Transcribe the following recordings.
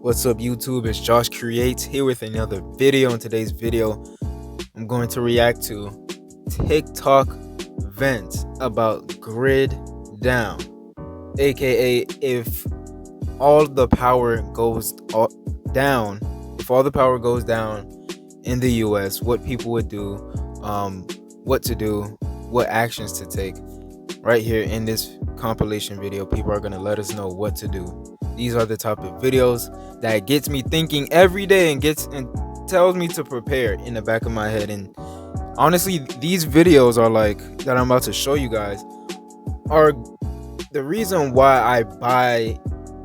What's up, YouTube? It's Josh Creates here with another video. In today's video, I'm going to react to TikTok vents about grid down, aka if all the power goes down, in the US, what people would do, what to do, what actions to take. Right here in this compilation video, people are going to let us know what to do. These are the type of videos that gets me thinking every day and tells me to prepare in the back of my head. And honestly, these videos are that I'm about to show you guys are the reason why I buy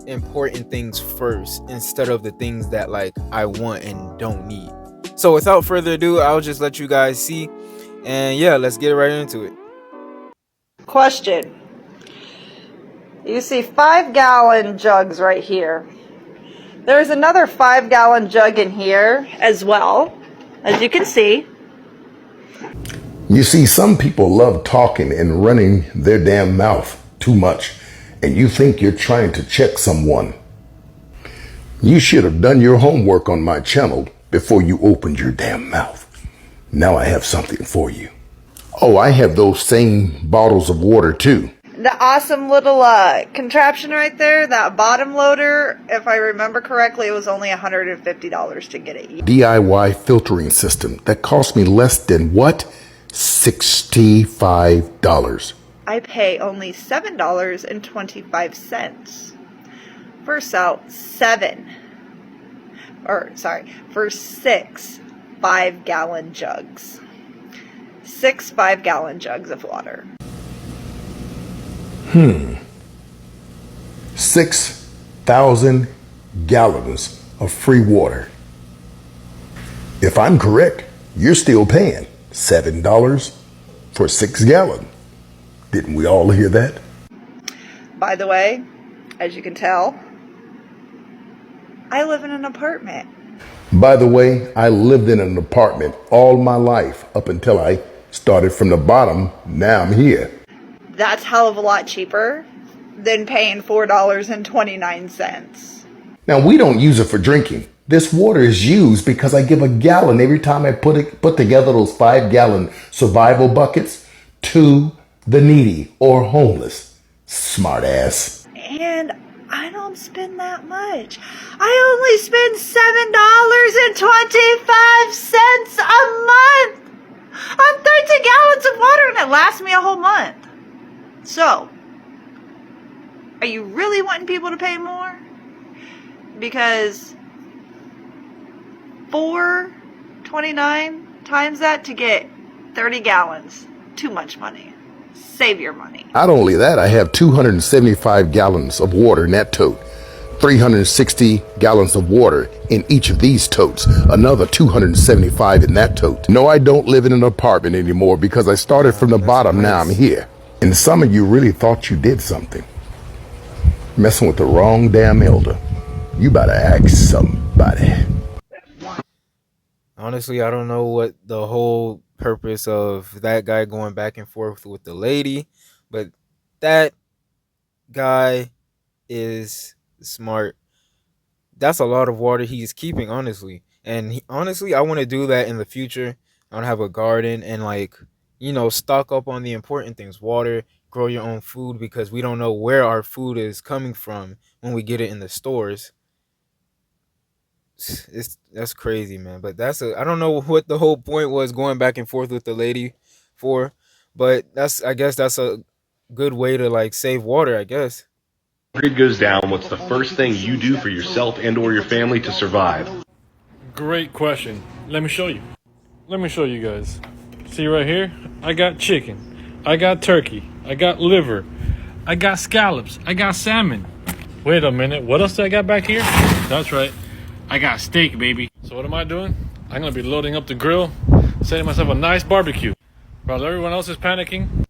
important things first instead of the things that I want and don't need. So without further ado, I'll just let you guys see, and yeah, let's get right into it. Question. You see 5-gallon jugs right here. There's another 5-gallon jug in here as well, as you can see. You see, some people love talking and running their damn mouth too much, and you think you're trying to check someone. You should have done your homework on my channel before you opened your damn mouth. Now I have something for you. Oh, I have those same bottles of water too. The awesome little contraption right there, that bottom loader, if I remember correctly, it was only $150 to get it. DIY filtering system that cost me less than what? $65. I pay only $7.25 for for 6 5-gallon jugs. 6 5-gallon jugs of water. 6,000 gallons of free water. If I'm correct, you're still paying $7 for 6 gallons. Didn't we all hear that? By the way, as you can tell, I live in an apartment. By the way, I lived in an apartment all my life up until I started from the bottom. Now I'm here. That's hell of a lot cheaper than paying $4.29. Now, we don't use it for drinking. This water is used because I give a gallon every time I put together those 5-gallon survival buckets to the needy or homeless. Smart ass. And I don't spend that much. I only spend $7.25 a month on 13 gallons of water, and it lasts me a whole month. So, are you really wanting people to pay more? Because $4.29 times that to get 30 gallons, too much money. Save your money. Not only that, I have 275 gallons of water in that tote, 360 gallons of water in each of these totes, another 275 in that tote. No, I don't live in an apartment anymore because I started from the bottom. Now I'm here. And some of you really thought you did something. Messing with the wrong damn elder. You better ask somebody. Honestly, I don't know what the whole purpose of that guy going back and forth with the lady, but that guy is smart. That's a lot of water he's keeping, honestly. And honestly, I want to do that in the future. I want to have a garden and stock up on the important things. Water, grow your own food, because we don't know where our food is coming from when we get it in the stores. That's crazy, man. But I don't know what the whole point was going back and forth with the lady for, but I guess that's a good way to save water, I guess. Grid goes down, what's the first thing you do for yourself and or your family to survive? Great question. Let me show you. Let me show you guys. See right here? I got chicken. I got turkey. I got liver. I got scallops. I got salmon. Wait a minute. What else do I got back here? That's right. I got steak, baby. So what am I doing? I'm going to be loading up the grill, setting myself a nice barbecue. While everyone else is panicking,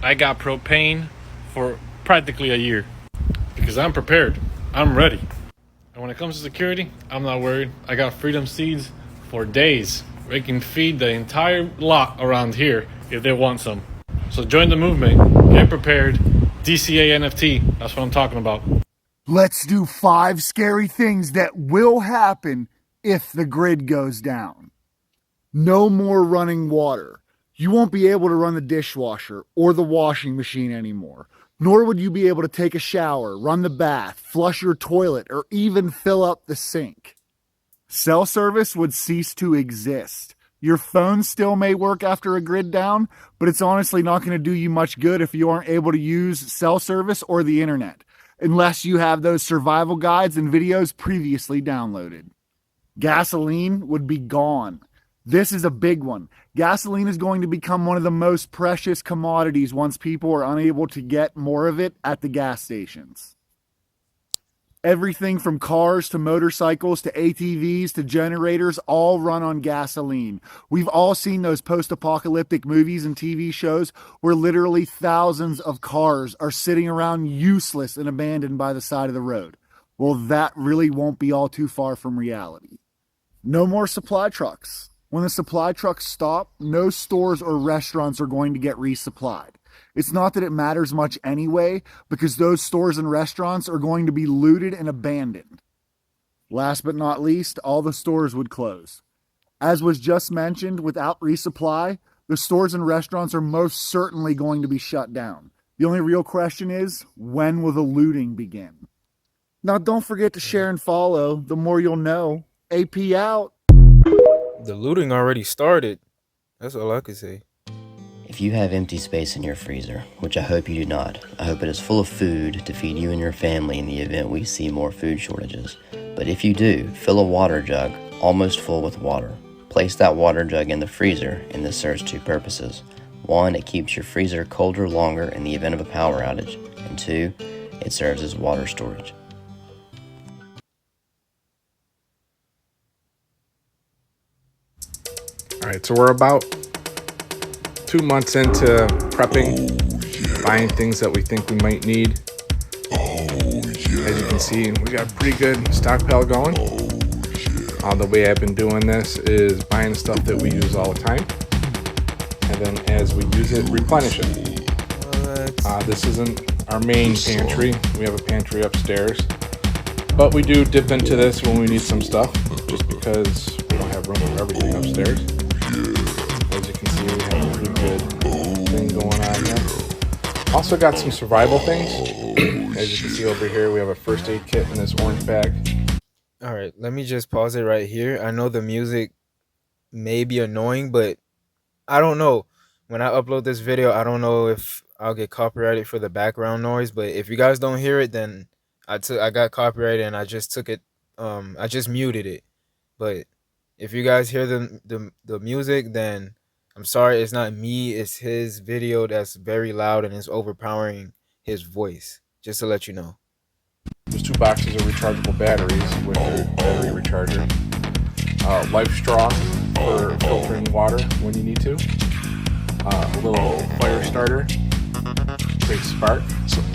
I got propane for practically a year. Because I'm prepared. I'm ready. And when it comes to security, I'm not worried. I got freedom seeds for days. They can feed the entire lot around here if they want some. So join the movement. Get prepared. DCA NFT. That's what I'm talking about. Let's do 5 scary things that will happen if the grid goes down. No more running water. You won't be able to run the dishwasher or the washing machine anymore. Nor would you be able to take a shower, run the bath, flush your toilet, or even fill up the sink. Cell service would cease to exist. Your phone still may work after a grid down, but it's honestly not going to do you much good if you aren't able to use cell service or the internet, unless you have those survival guides and videos previously downloaded. Gasoline would be gone. This is a big one. Gasoline is going to become one of the most precious commodities once people are unable to get more of it at the gas stations. Everything from cars to motorcycles to ATVs to generators all run on gasoline. We've all seen those post-apocalyptic movies and TV shows where literally thousands of cars are sitting around useless and abandoned by the side of the road. Well, that really won't be all too far from reality. No more supply trucks. When the supply trucks stop, no stores or restaurants are going to get resupplied. It's not that it matters much anyway, because those stores and restaurants are going to be looted and abandoned. Last but not least, all the stores would close. As was just mentioned, without resupply, the stores and restaurants are most certainly going to be shut down. The only real question is, when will the looting begin? Now, don't forget to share and follow. The more you'll know. AP out. The looting already started. That's all I could say. If you have empty space in your freezer, which I hope you do not, I hope it is full of food to feed you and your family in the event we see more food shortages. But if you do, fill a water jug almost full with water. Place that water jug in the freezer, and this serves 2 purposes. 1, it keeps your freezer colder longer in the event of a power outage, and 2, it serves as water storage. All right, so we're about 2 months into prepping, buying things that we think we might need. As you can see, we got a pretty good stockpile going. The way I've been doing this is buying stuff that we use all the time, and then as we use it, replenish it. This isn't our main pantry. We have a pantry upstairs, but we do dip into this when we need some stuff, just because we don't have room for everything upstairs. As you can see, we have a pretty good thing going on here. Also got some survival things. As you can see over here, we have a first aid kit in this orange bag. All right, let me just pause it right here. I know the music may be annoying, but I don't know. When I upload this video, I don't know if I'll get copyrighted for the background noise, but if you guys don't hear it, then I got copyrighted and I just took it I just muted it. But if you guys hear the music, then I'm sorry, it's not me, it's his video that's very loud and is overpowering his voice. Just to let you know. There's 2 boxes of rechargeable batteries with your battery recharger. Life straw for filtering water when you need to. A little fire starter, great spark.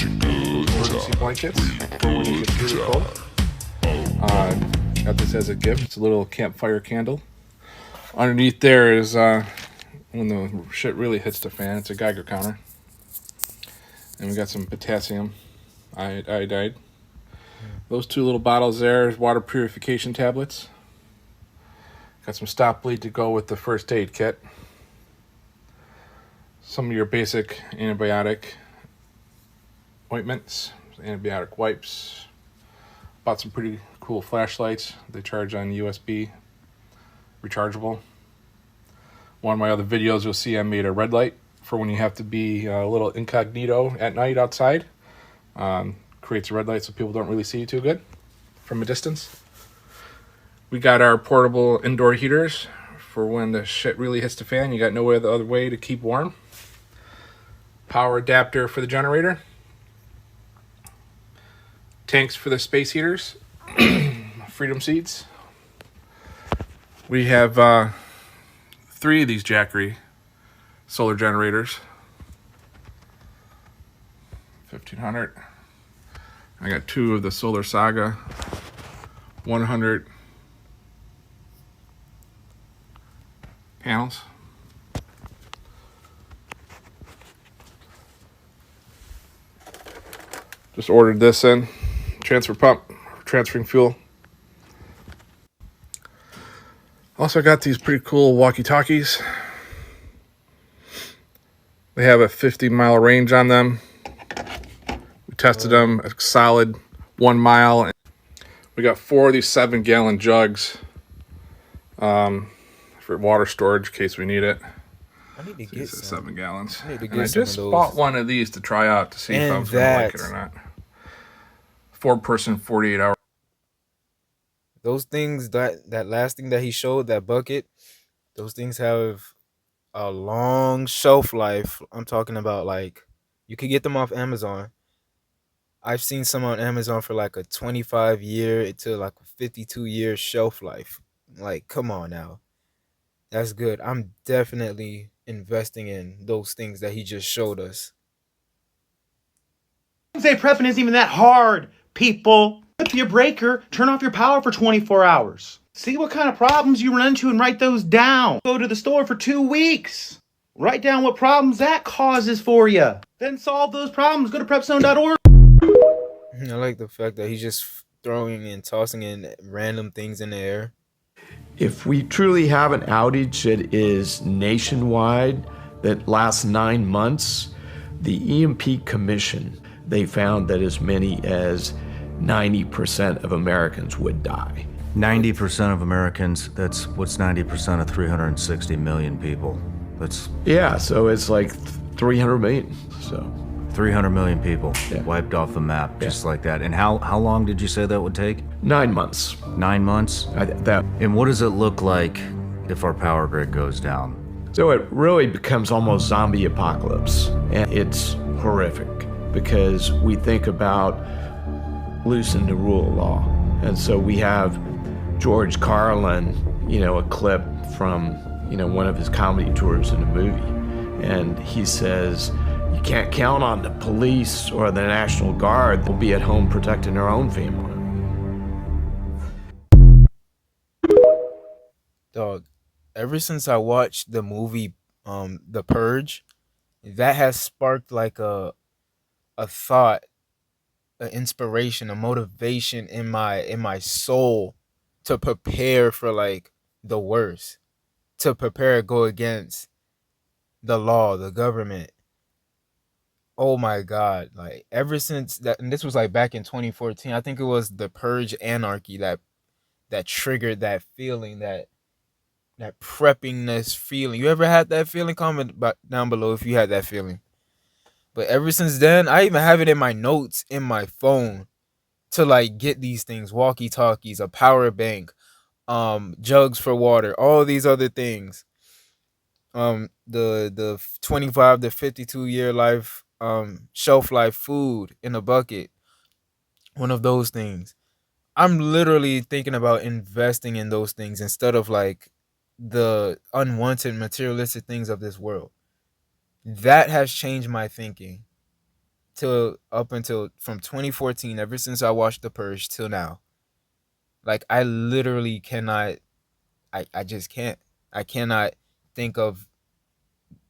Emergency blankets for when it gets really cold. Got this as a gift. It's a little campfire candle. Underneath there is when the shit really hits the fan, it's a Geiger counter. And we got some potassium iodide. Those 2 little bottles there is water purification tablets. Got some stop bleed to go with the first aid kit. Some of your basic antibiotic ointments, antibiotic wipes. Bought some pretty cool flashlights. They charge on USB, rechargeable. One of my other videos you'll see I made a red light for when you have to be a little incognito at night outside. Creates a red light so people don't really see you too good from a distance. We got our portable indoor heaters for when the shit really hits the fan. You got no other way to keep warm. Power adapter for the generator. Tanks for the space heaters. Freedom seats. We have 3 of these Jackery solar generators. 1500. I got 2 of the Solar Saga 100 panels. Just ordered this in. transfer pump, transferring fuel. Also got these pretty cool walkie-talkies. They have a 50-mile range on them. We tested them a solid 1 mile. We got 4 of these 7-gallon jugs for water storage in case we need it. I need to These get are some. 7 gallons. I need to And get I some just of those. bought one of these to try out to see if I And was going to like it that- or not. 4-person, 48 hour. Those things, that last thing that he showed, that bucket, those things have a long shelf life. I'm talking about, like, you could get them off Amazon. I've seen some on Amazon for like a 25-year to like a 52-year shelf life. Like, come on now. That's good. I'm definitely investing in those things that he just showed us. Say prepping isn't even that hard, people. Flip your breaker, turn off your power for 24 hours. See what kind of problems you run into and write those down. Go to the store for 2 weeks. Write down what problems that causes for you. Then solve those problems. Go to prepzone.org. I like the fact that he's just throwing and tossing in random things in the air. If we truly have an outage that is nationwide, that lasts 9 months, the EMP Commission, they found that as many as 90% of Americans would die. 90% of Americans, that's what's 90% of 360 million people. That's Yeah, so it's like 300 million. So 300 million people Yeah. wiped off the map just like that. And how long did you say that would take? 9 months. 9 months? That And what does it look like if our power grid goes down? So it really becomes almost zombie apocalypse, and it's horrific because we think about loosening the rule of law. And so we have George Carlin, a clip from, one of his comedy tours in a movie. And he says, you can't count on the police or the National Guard. They'll be at home protecting their own family. Dog, ever since I watched the movie The Purge, that has sparked like a thought, an inspiration, a motivation in my soul to prepare for like the worst, to prepare to go against the law, the government. Oh my God. Like ever since that, and this was like back in 2014, I think it was the Purge Anarchy that triggered that feeling, that preppingness feeling. You ever had that feeling? Comment down below if you had that feeling. But ever since then, I even have it in my notes in my phone to like get these things: walkie-talkies, a power bank, jugs for water, all these other things. The 25 to 52-year life shelf life food in a bucket. One of those things. I'm literally thinking about investing in those things instead of like the unwanted materialistic things of this world. That has changed my thinking till up until from 2014, ever since I watched The Purge till now. Like I literally cannot, I just can't. I cannot think of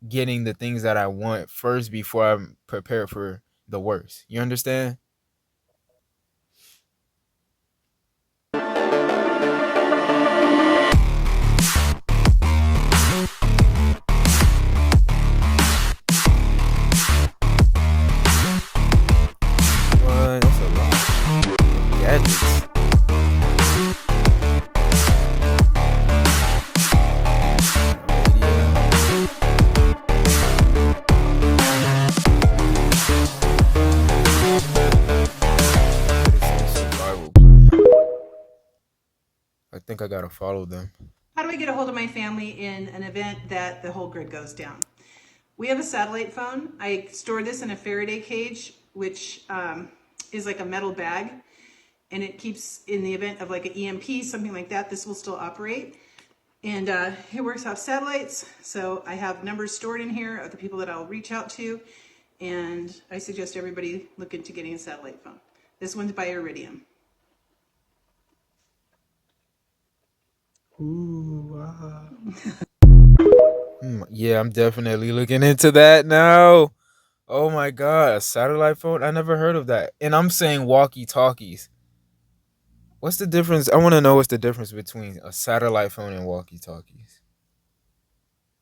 getting the things that I want first before I'm prepared for the worst. You understand? What? That's a lot. Gadgets. Survival plan. I think I gotta follow them. How do I get a hold of my family in an event that the whole grid goes down? We have a satellite phone. I store this in a Faraday cage, which is like a metal bag, and it keeps, in the event of like an EMP, something like that, this will still operate. And it works off satellites, so I have numbers stored in here of the people that I'll reach out to, and I suggest everybody look into getting a satellite phone. This one's by Iridium. Yeah, I'm definitely looking into that now. Oh my god, a satellite phone? I never heard of that. And I'm saying walkie-talkies. What's the difference? I want to know what's the difference between a satellite phone and walkie-talkies.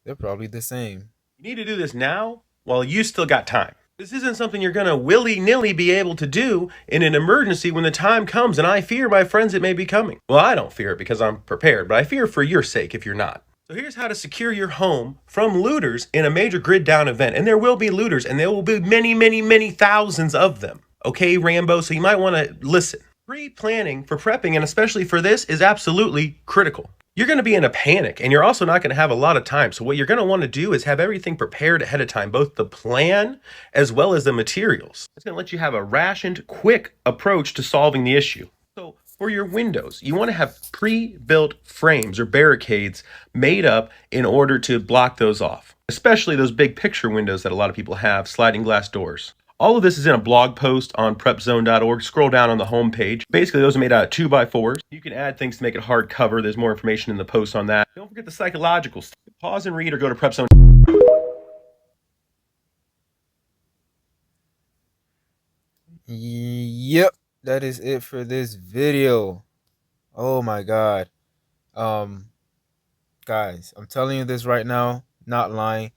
They're probably the same. You need to do this now while you still got time. This isn't something you're going to willy-nilly be able to do in an emergency when the time comes, and I fear, my friends, it may be coming. Well, I don't fear it because I'm prepared, but I fear for your sake if you're not. So here's how to secure your home from looters in a major grid down event. And there will be looters, and there will be many, many, many thousands of them. Okay, Rambo, so you might want to listen. Pre-planning for prepping, and especially for this, is absolutely critical. You're going to be in a panic, and you're also not going to have a lot of time. So what you're going to want to do is have everything prepared ahead of time, both the plan as well as the materials. It's going to let you have a rationed, quick approach to solving the issue. So for your windows, you want to have pre-built frames or barricades made up in order to block those off, especially those big picture windows that a lot of people have, sliding glass doors. All of this is in a blog post on prepzone.org. Scroll down on the home page. Basically, those are made out of 2x4s. You can add things to make it hard cover. There's more information in the post on that. Don't forget the psychological stuff. Pause and read or go to prepzone. Yep, that is it for this video. Oh my god. Um guys, I'm telling you this right now, not lying.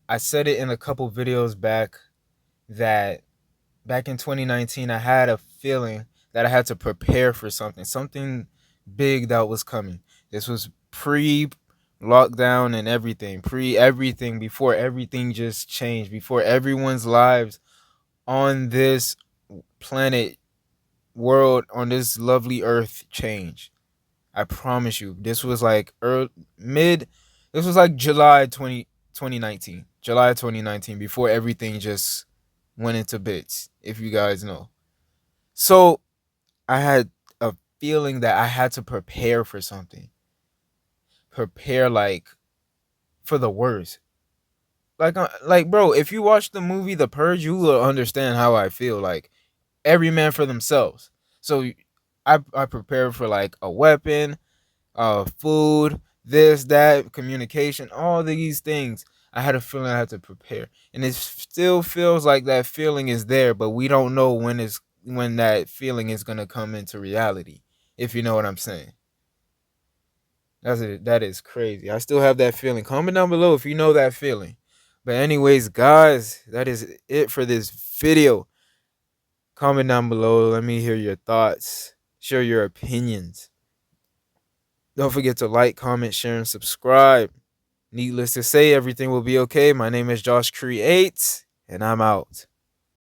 I said it in a couple videos back that back in 2019 I had a feeling that I had to prepare for something big that was coming. This was pre lockdown and everything, pre everything, before everything just changed, before everyone's lives on this planet, world, on this lovely earth changed. I promise you, this was like this was like July 2019, July 2019, before everything just went into bits, if you guys know. So I had a feeling that I had to prepare for something. Prepare like for the worst. Like bro, if you watch the movie The Purge, you will understand how I feel. Like every man for themselves. So I prepared for like a weapon, food, this, that, communication, all these things. I had a feeling I had to prepare, and it still feels like that feeling is there, but we don't know when that feeling is gonna come into reality. If you know what I'm saying. That's it. That is crazy. I still have that feeling. Comment down below if you know that feeling. But anyways, guys, that is it for this video. Comment down below. Let me hear your thoughts. Share your opinions. Don't forget to like, comment, share, and subscribe. Needless to say, everything will be okay. My name is Josh Creates, and I'm out.